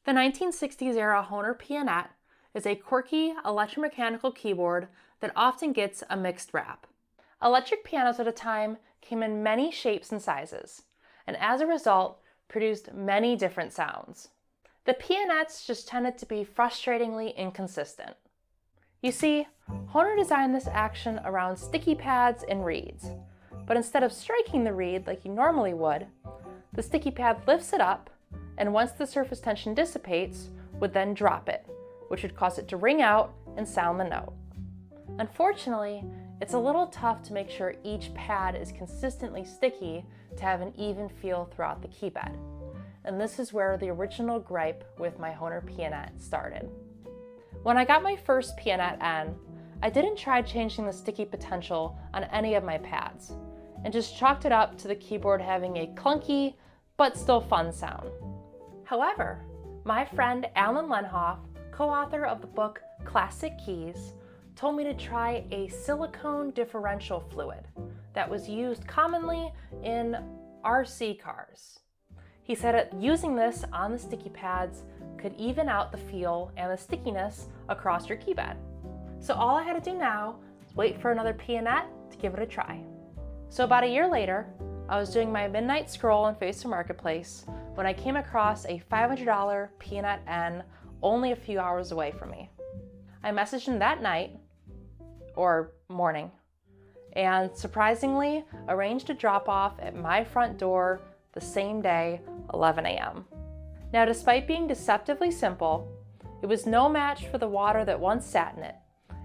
The 1960s era Hohner Pianet is a quirky electromechanical keyboard that often gets a mixed rap. Electric pianos at a time came in many shapes and sizes, and as a result, produced many different sounds. The Pianets just tended to be frustratingly inconsistent. You see, Hohner designed this action around sticky pads and reeds, but instead of striking the reed like you normally would, the sticky pad lifts it up, and once the surface tension dissipates, would then drop it, which would cause it to ring out and sound the note. Unfortunately, it's a little tough to make sure each pad is consistently sticky to have an even feel throughout the keyboard. And this is where the original gripe with my Hohner Pianet started. When I got my first Pianet N, I didn't try changing the sticky potential on any of my pads, and just chalked it up to the keyboard having a clunky, but still fun sound. However, my friend Lenhoff, co-author of the book Classic Keys, told me to try a silicone differential fluid that was used commonly in RC cars. He said that using this on the sticky pads could even out the feel and the stickiness across your keyboard. So all I had to do now was wait for another Pianet to give it a try. So about a year later, I was doing my midnight scroll on Facebook Marketplace when I came across a $500 Pianet N only a few hours away from me. I messaged him that night, or morning, and surprisingly arranged a drop-off at my front door the same day, 11 a.m. Now, despite being deceptively simple, it was no match for the water that once sat in it,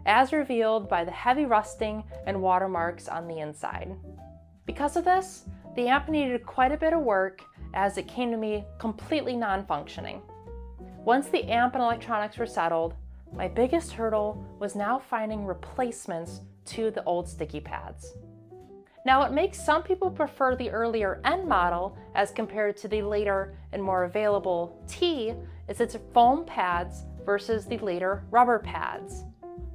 as revealed by the heavy rusting and watermarks on the inside. Because of this, the amp needed quite a bit of work as it came to me completely non-functioning. Once the amp and electronics were settled, my biggest hurdle was now finding replacements to the old sticky pads. Now, what makes some people prefer the earlier N model as compared to the later and more available T is its foam pads versus the later rubber pads.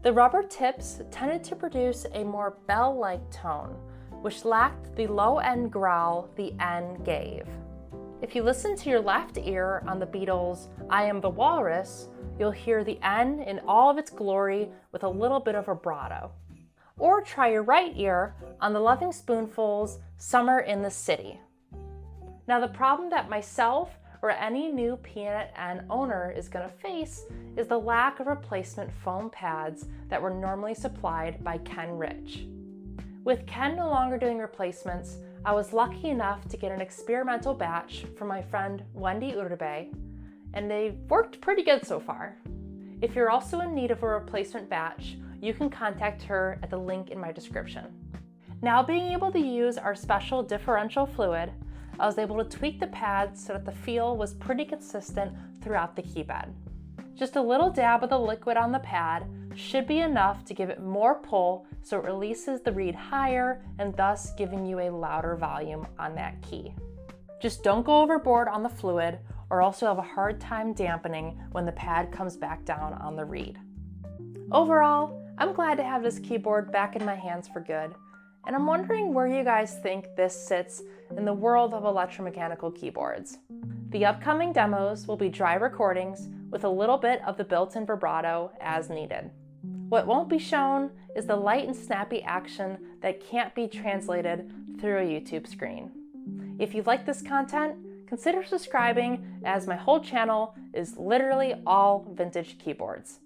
The rubber tips tended to produce a more bell-like tone, which lacked the low-end growl the N gave. If you listen to your left ear on the Beatles' I Am the Walrus, you'll hear the N in all of its glory with a little bit of vibrato. Or try your right ear on the Loving Spoonful's Summer in the City. Now, the problem that myself or any new Pianet N owner is going to face is the lack of replacement foam pads that were normally supplied by Ken Rich. With Ken no longer doing replacements, I was lucky enough to get an experimental batch from my friend Wendy Uribe, and they've worked pretty good so far. If you're also in need of a replacement batch, you can contact her at the link in my description. Now, being able to use our special differential fluid, I was able to tweak the pads so that the feel was pretty consistent throughout the keyboard. Just a little dab of the liquid on the pad should be enough to give it more pull so it releases the reed higher and thus giving you a louder volume on that key. Just don't go overboard on the fluid or else you'll have a hard time dampening when the pad comes back down on the reed. Overall, I'm glad to have this keyboard back in my hands for good, and I'm wondering where you guys think this sits in the world of electromechanical keyboards. The upcoming demos will be dry recordings with a little bit of the built-in vibrato as needed. What won't be shown is the light and snappy action that can't be translated through a YouTube screen. If you like this content, consider subscribing, as my whole channel is literally all vintage keyboards.